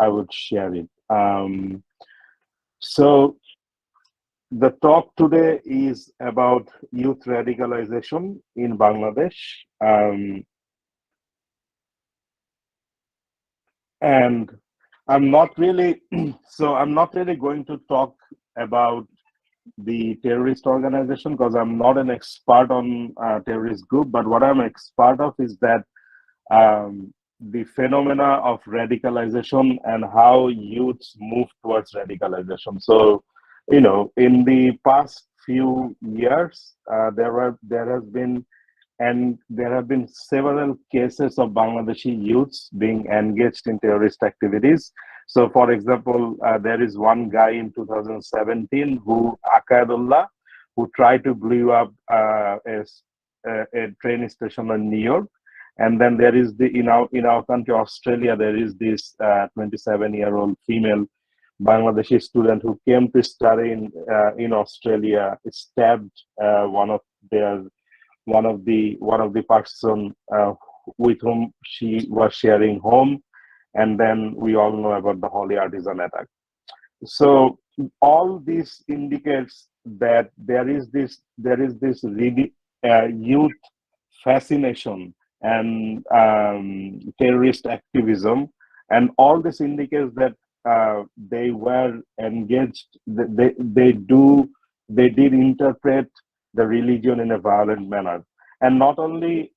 would share it. So the talk today is about youth radicalization in Bangladesh. And I'm not really, I'm not really going to talk about the terrorist organization because I'm not an expert on terrorist group, but what I'm an expert of is that the phenomena of radicalization and how youths move towards radicalization. So, in the past few years, there have been several cases of Bangladeshi youths being engaged in terrorist activities. So, for example, there is one guy in 2017 Akadullah, who tried to blow up a train station in New York. And then there is in our country, Australia, there is this 27-year-old female Bangladeshi student who came to study in Australia, stabbed one of the person with whom she was sharing home, and then we all know about the Holy Artisan attack. So all this indicates that there is this really youth fascination and terrorist activism, and all this indicates that they were engaged. They did interpret the religion in a violent manner. And not only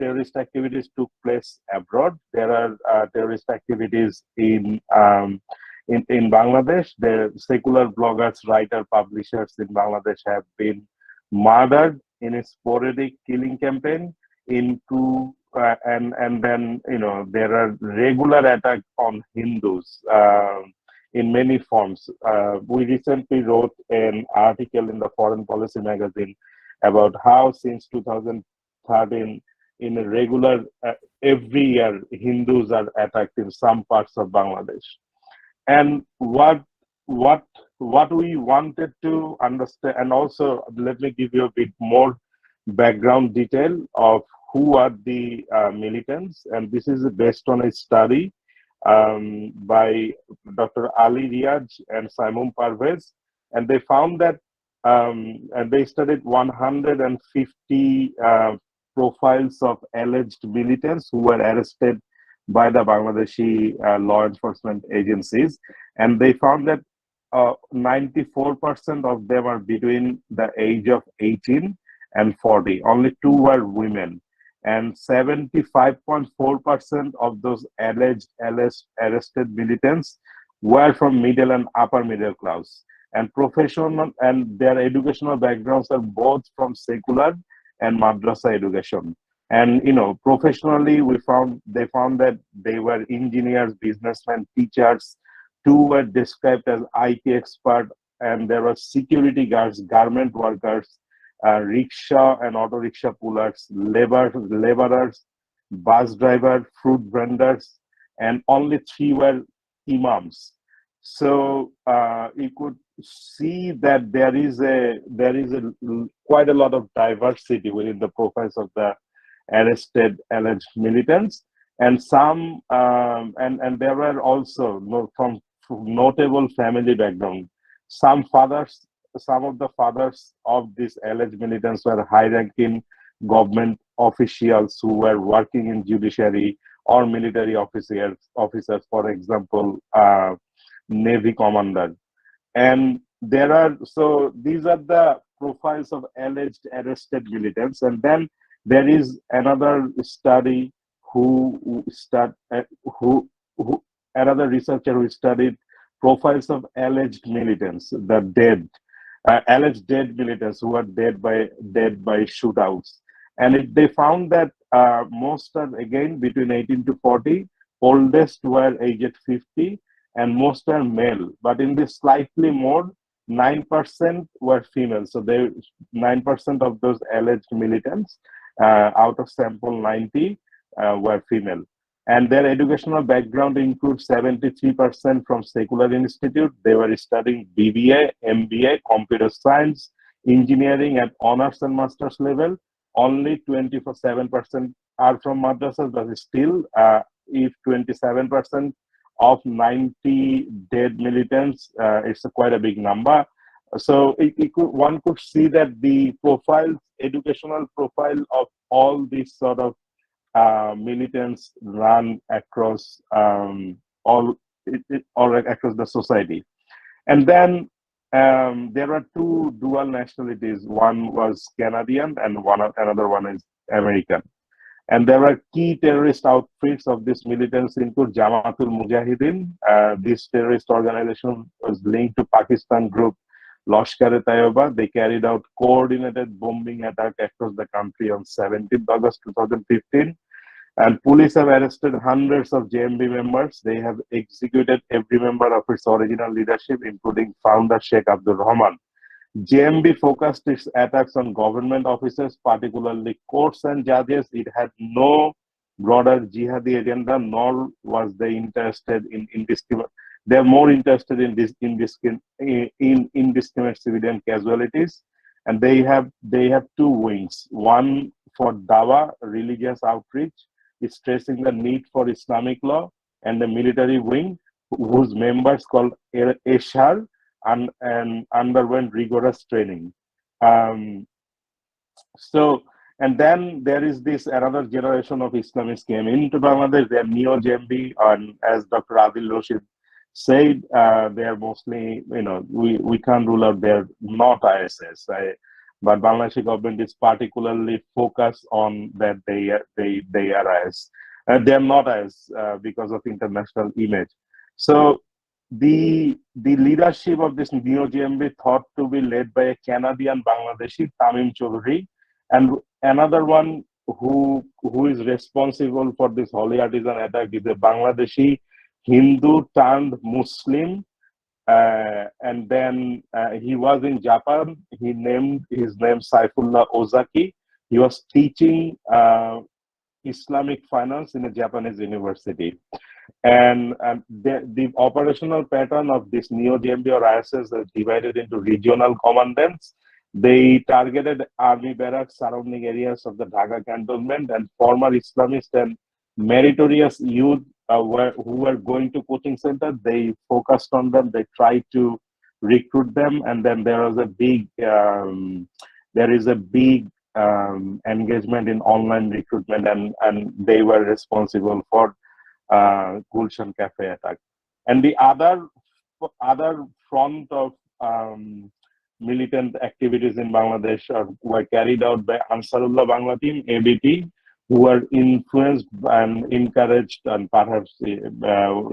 terrorist activities took place abroad, there are terrorist activities in Bangladesh. The secular bloggers, writers, publishers in Bangladesh have been murdered in a sporadic killing campaign. And then there are regular attacks on Hindus in many forms. We recently wrote an article in the Foreign Policy magazine about how since 2013, in a regular every year, Hindus are attacked in some parts of Bangladesh. And what we wanted to understand, and also let me give you a bit more background detail of who are the militants, and this is based on a study by Dr. Ali Riaz and Simon Parvez, and they found that and they studied 150 profiles of alleged militants who were arrested by the Bangladeshi law enforcement agencies, and they found that 94% of them are between the age of 18 and 40. Only 2 were women, and 75.4% of those alleged arrested militants were from middle and upper middle class, and professional, and their educational backgrounds are both from secular and madrasa education. And professionally, they found that they were engineers, businessmen, teachers. 2 were described as IT expert, and there were security guards, garment workers, rickshaw and auto rickshaw pullers, laborers, bus driver, fruit vendors, and only 3 were imams. So you could see that there is quite a lot of diversity within the profiles of the arrested alleged militants, and some and there were also from notable family background. Some of the fathers of these alleged militants were high-ranking government officials who were working in judiciary or military officers, for example, Navy commander. And these are the profiles of alleged arrested militants. And then there is another study another researcher who studied profiles of alleged militants, alleged dead militants who are dead by shootouts. And they found that most are again between 18 to 40, oldest were aged 50, and most are male. But in this slightly more, 9% were female. So 9% of those alleged militants out of sample 90 were female. And their educational background includes 73% from secular institute. They were studying BBA, MBA, computer science, engineering at honors and master's level. Only 27% are from madrasas, but still, if 27% of 90 dead militants. It's quite a big number. So one could see that the educational profile of all these sort of militants run across all across the society. And then there are two dual nationalities. One was Canadian, and another one is American. And there were key terrorist outfits of these militants include Jamatul Mujahideen. This terrorist organization was linked to Pakistan group Lashkar-e-Taiba. They carried out coordinated bombing attack across the country on 17th August 2015. And police have arrested hundreds of JMB members. They have executed every member of its original leadership, including founder Sheikh Abdul Rahman. JMB focused its attacks on government officers, particularly courts and judges. It had no broader jihadi agenda, nor was they interested in indiscriminate. They're more interested in indiscriminate civilian casualties, and they have two wings. One for Dawa, religious outreach, is stressing the need for Islamic law, and the military wing, whose members called Eshar and underwent rigorous training. And then there is this another generation of Islamists came into Bangladesh. They are neo-JMB, and as Dr. Adil Rashid said, they are mostly, we can't rule out they're not ISS. But Bangladeshi government is particularly focused on that they are IS. They are not IS because of international image. So the leadership of this neo-JMB thought to be led by a Canadian Bangladeshi, Tamim Chaudhry, and another one who is responsible for this holy artisan attack is a Bangladeshi Hindu turned Muslim. And then he was in Japan. He named his name Saifullah Ozaki. He was teaching Islamic finance in a Japanese university. And the operational pattern of this neo-JMB or ISS is divided into regional commandants. They targeted army barracks surrounding areas of the Dhaka cantonment, and former Islamist and meritorious youth who were going to coaching center. They focused on them. They tried to recruit them, and then there is a big engagement in online recruitment, and they were responsible for Gulshan Cafe attack. And the other front of militant activities in Bangladesh were carried out by Ansarullah Bangla Team, ABT, who were influenced and encouraged and perhaps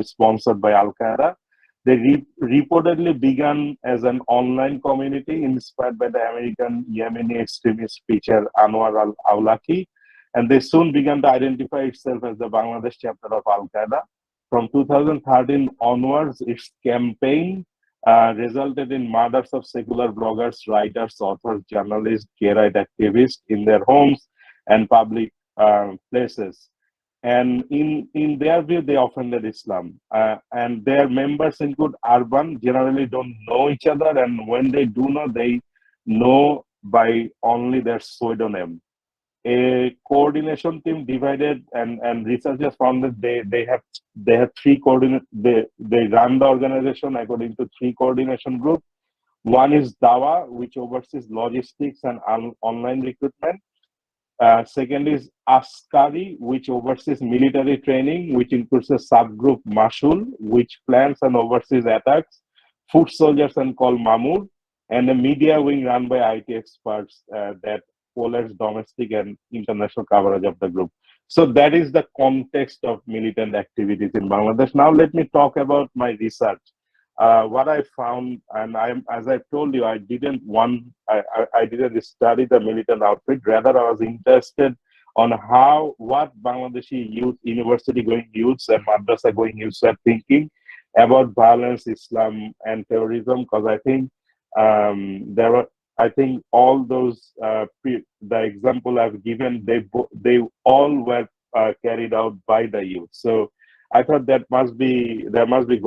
sponsored by Al-Qaeda. They reportedly began as an online community inspired by the American Yemeni extremist preacher Anwar al-Awlaki, and they soon began to identify itself as the Bangladesh chapter of Al-Qaeda. From 2013 onwards, its campaign resulted in murders of secular bloggers, writers, authors, journalists, gay rights activists in their homes and public places. And in their view, they offended Islam. And their members include urban, generally don't know each other, and when they do know, they know by only their pseudonym. A coordination team divided, and researchers found that they have three they run the organization according to three coordination groups. One is Dawa, which oversees logistics and online recruitment. Second is Askari, which oversees military training, which includes a subgroup Mashul, which plans and oversees attacks, foot soldiers and called Mamur, and a media wing run by IT experts that collates domestic and international coverage of the group. So that is the context of militant activities in Bangladesh. Now let me talk about my research. What I found, and as I told you, I didn't study the militant outfit. Rather, I was interested on what Bangladeshi youth, university-going youths and madrasa-going youths are thinking about violence, Islam, and terrorism. Because I think I think all those the example I've given, they all were carried out by the youth. So I thought there must be something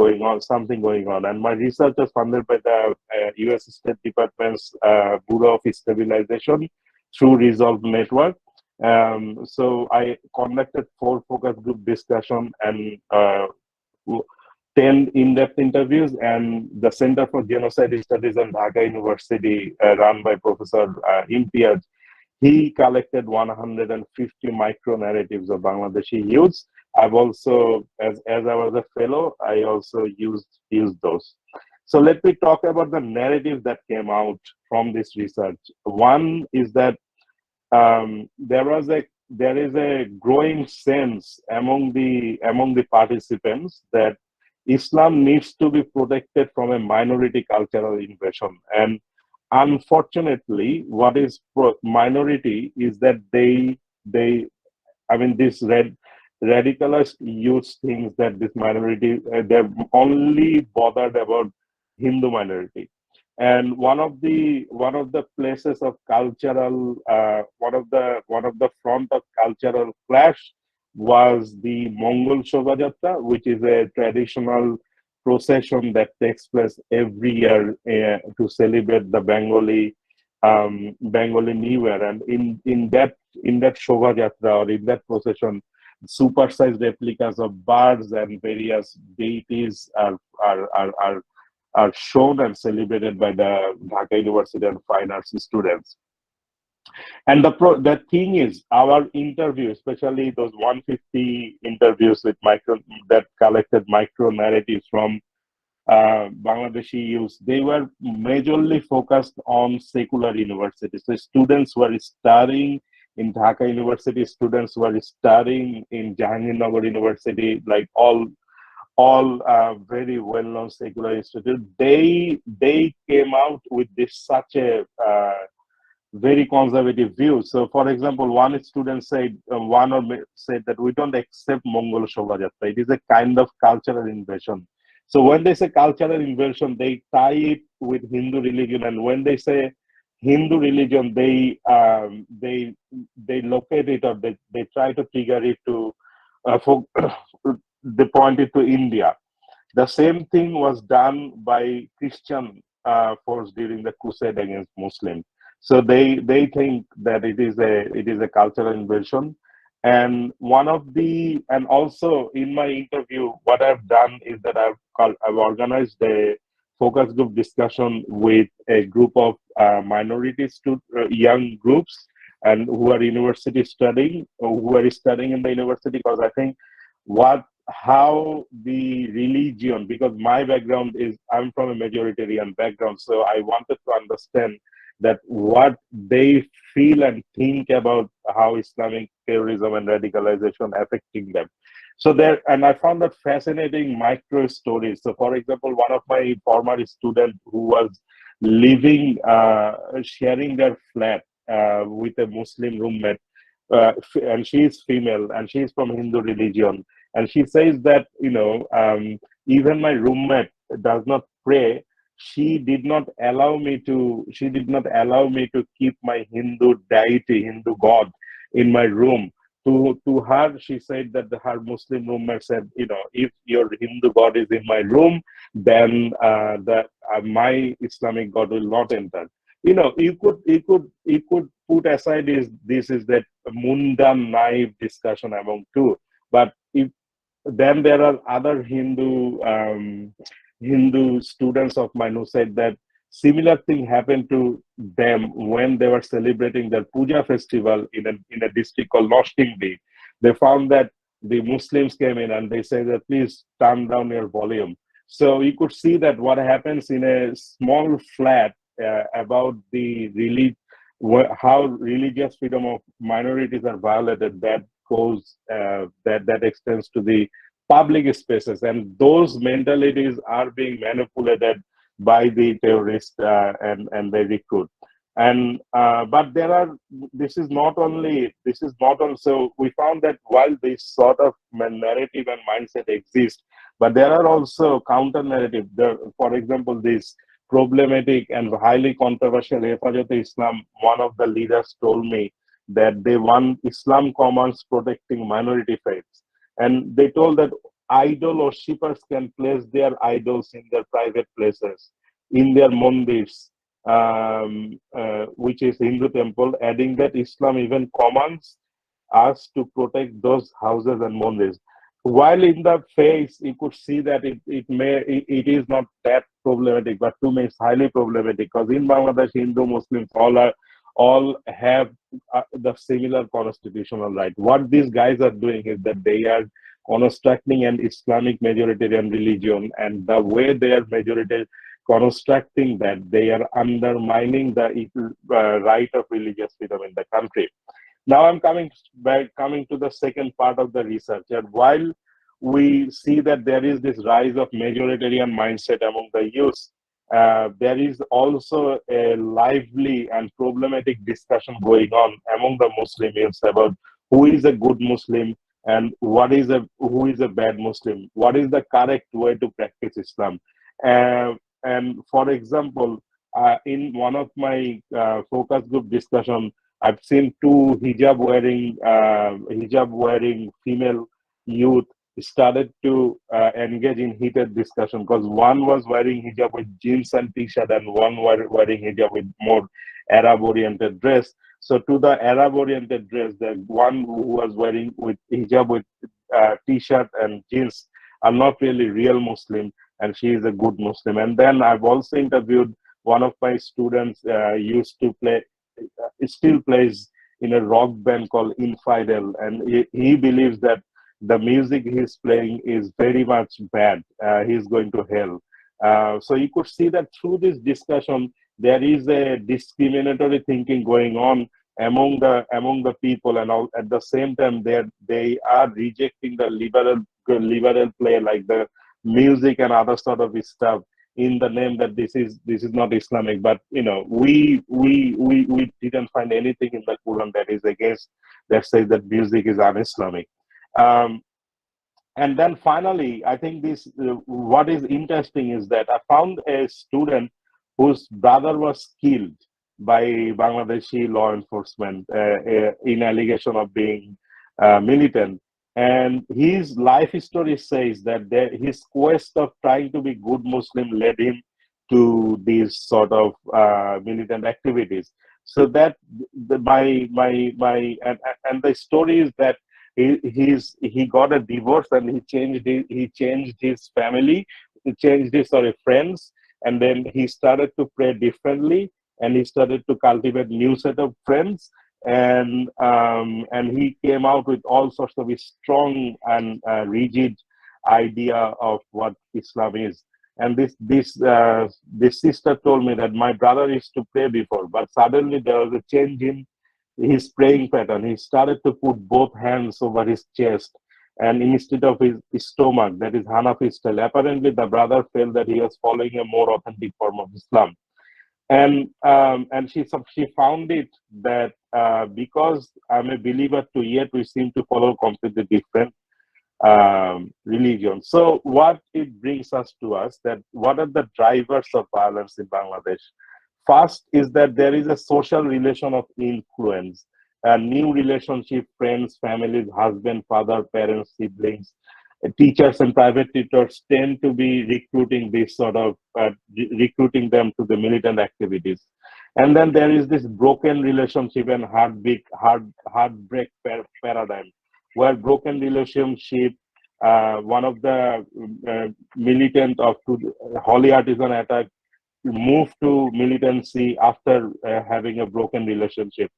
going on, and my research was funded by the U.S. State Department's Bureau of Stabilization through Resolve Network. So I conducted 4 focus group discussion, and 10 in-depth interviews, and the Center for Genocide Studies in Dhaka University, run by Professor Imtiaz, he collected 150 micro narratives of Bangladeshi youths. I've also, as I was a fellow, I also used those. So let me talk about the narratives that came out from this research. One is that there is a growing sense among the participants that Islam needs to be protected from a minority cultural invasion. And unfortunately, what is minority is that they I mean, this radicalist youth thinks that this minority, they're only bothered about Hindu minority. And one of the places of cultural, one of the front of cultural clash was the Mongol Shobhajatra, which is a traditional procession that takes place every year to celebrate the Bengali New Year. And in that Shobhajatra, or in that procession, supersized replicas of birds and various deities are shown and celebrated by the Dhaka University and Fine Arts students. And the thing is, our interview, especially those 150 interviews with that collected micro narratives from Bangladeshi youths, they were majorly focused on secular universities. So students were studying in Dhaka University, students were studying in Jahangirnagar University, like all very well-known secular institutes. They came out with this such a very conservative view. So, for example, one student said, said that we don't accept Mongol Shobhajatra. It is a kind of cultural invasion. So when they say cultural invasion, they tie it with Hindu religion, and when they say Hindu religion, they locate it, or they try to trigger it to they point it to India. The same thing was done by Christian force during the crusade against Muslims. So they think that it is a cultural invasion. And also in my interview, what I've done is that I've organized a focus group discussion with a group of young groups, and who are studying in the university, because I think how the religion, because my background is, I'm from a majoritarian background, so I wanted to understand that what they feel and think about how Islamic terrorism and radicalization affecting them. So and I found that fascinating micro stories. So, for example, one of my former students who was sharing their flat with a Muslim roommate, and she is female and she is from Hindu religion, and she says that even my roommate does not pray. She did not allow me to keep my Hindu deity, Hindu god, in my room. To her, she said that her Muslim roommate said, if your Hindu god is in my room, then my Islamic god will not enter. You could put aside this is that mundane, naive discussion among two, but then there are other Hindu students of mine who said that similar thing happened to them when they were celebrating their puja festival in a district called Noshtingdi. They found that the Muslims came in and they said that please turn down your volume. So you could see that what happens in a small flat about how religious freedom of minorities are violated, that goes that extends to the public spaces, and those mentalities are being manipulated by the terrorists and the recruit. And but this is not only so we found that while this sort of narrative and mindset exists, but there are also counter narrative. For example, this problematic and highly controversial Islam, one of the leaders told me that they want Islam commands protecting minority faiths. And they told that idol worshippers can place their idols in their private places, in their mandirs, which is Hindu temple, adding that Islam even commands us to protect those houses and mandirs. while in the face you could see that it is not that problematic, but to me it's highly problematic, because in Bangladesh Hindu Muslims all have the similar constitutional right. What these guys are doing is that they are constructing an Islamic majoritarian religion, and the way they are majority constructing that, they are undermining the right of religious freedom in the country. Now I'm coming to the second part of the research. And while we see that there is this rise of majoritarian mindset among the youth, there is also a lively and problematic discussion going on among the Muslim youths about who is a good Muslim and who is a bad Muslim. What is the correct way to practice Islam? And for example, in one of my focus group discussion, I've seen two hijab wearing female youth started to engage in heated discussion, because one was wearing hijab with jeans and t-shirt, and one were wearing hijab with more Arab oriented dress. So to the Arab oriented dress, the one who was wearing with hijab with t-shirt and jeans are not really real Muslim, and she is a good Muslim. And then I've also interviewed one of my students, used to play, still plays in a rock band called Infidel, and he believes that the music he's playing is very much bad. He's going to hell. So you could see that through this discussion, there is a discriminatory thinking going on among the people, and all, at the same time they are rejecting the liberal play, like the music and other sort of stuff, in the name that this is not Islamic. But we didn't find anything in the Quran that is against, that says that music is un-Islamic. Um, and then finally, I think what is interesting is that I found a student whose brother was killed by Bangladeshi law enforcement in allegation of being militant. And his life story says that his quest of trying to be good Muslim led him to these sort of militant activities. So that and the story is that he got a divorce, and he changed his family, he changed his friends, and then he started to pray differently, and he started to cultivate new set of friends, and he came out with all sorts of strong and rigid idea of what Islam is. And this sister told me that my brother used to pray before, but suddenly there was a change in his praying pattern. He started to put both hands over his chest, and instead of his stomach, that is Hanafi style. Apparently, the brother felt that he was following a more authentic form of Islam. And she found it that because I'm a believer too, yet we seem to follow completely different religion. So what it brings us to that what are the drivers of violence in Bangladesh? First is that there is a social relation of influence, a new relationship, friends, families, husband, father, parents, siblings, teachers and private tutors tend to be recruiting this sort of recruiting them to the militant activities. And then there is this broken relationship and heartbreak paradigm, where broken relationship, one of the militant of Holy Artisan attack moved to militancy after having a broken relationship,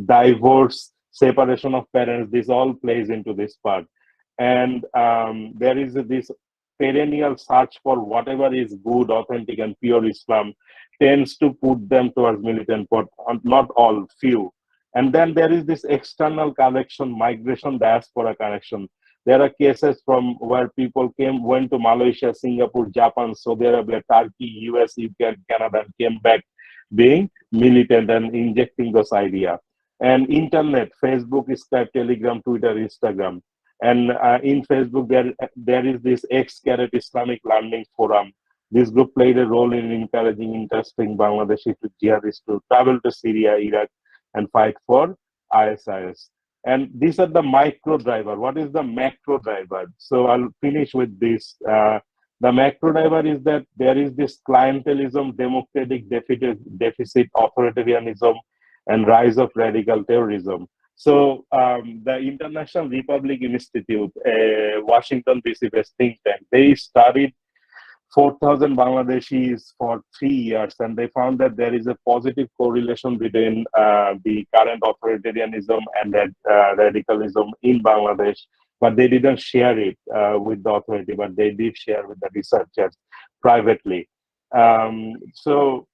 divorce, separation of parents, this all plays into this part. And there is this perennial search for whatever is good, authentic, and pure Islam tends to put them towards militant, but not all, few. And then there is this external connection, migration, diaspora connection. There are cases from where people went to Malaysia, Singapore, Japan, Saudi Arabia, Turkey, US, UK, Canada, and came back being militant and injecting those ideas. And internet, Facebook, Skype, Telegram, Twitter, Instagram. And in Facebook, there is this X-Caret Islamic Learning Forum. This group played a role in encouraging interesting Bangladeshi jihadists to travel to Syria, Iraq, and fight for ISIS. And these are the micro driver. What is the macro driver? So I'll finish with this. The macro driver is that there is this clientelism, democratic deficit, authoritarianism, and rise of radical terrorism. So the International Republic Institute, a Washington DC-based think tank, they studied 4,000 Bangladeshis for 3 years, and they found that there is a positive correlation between the current authoritarianism and radicalism in Bangladesh. But they didn't share it with the authority, but they did share with the researchers privately. So,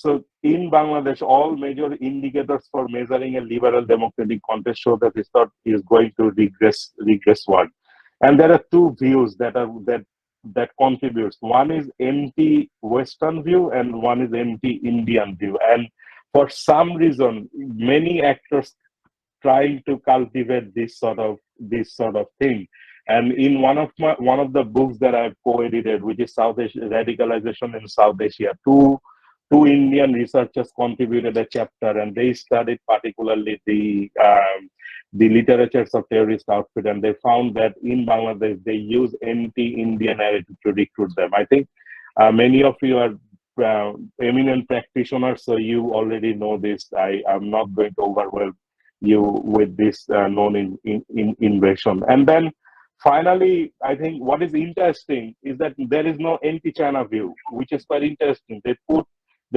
so in Bangladesh, all major indicators for measuring a liberal democratic contest show that this thought is going to regressward. And there are two views that contributes. One is anti-Western view and one is anti-Indian view. And for some reason, many actors trying to cultivate this sort of thing. And in one of the books that I've co-edited, which is South Asia, Radicalization in South Asia, two Indian researchers contributed a chapter, and they studied particularly the literatures of terrorist outfit, and they found that in Bangladesh they use anti-Indian narrative to recruit them. I think many of you are eminent practitioners, so you already know this. I am not going to overwhelm you with this known invasion. And then finally, I think what is interesting is that there is no anti-China view, which is quite interesting. They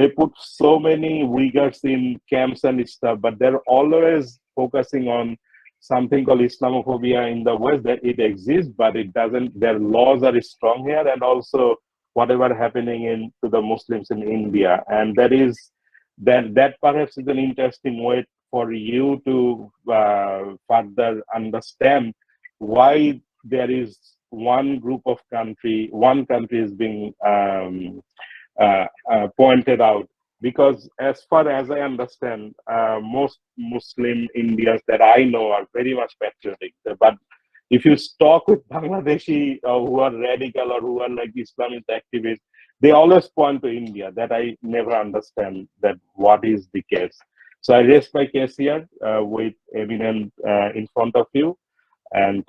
put so many Uyghurs in camps and stuff, but they're always focusing on something called Islamophobia in the West, that it exists, but it doesn't, their laws are strong here, and also whatever happening to the Muslims in India. And that perhaps is an interesting way for you to further understand why there is one country is being pointed out. Because as far as I understand, most Muslim Indians that I know are very much patriotic. But if you talk with Bangladeshi who are radical or who are like Islamist activists, they always point to India. That I never understand that what is the case. So I raise my case here with eminent in front of you, and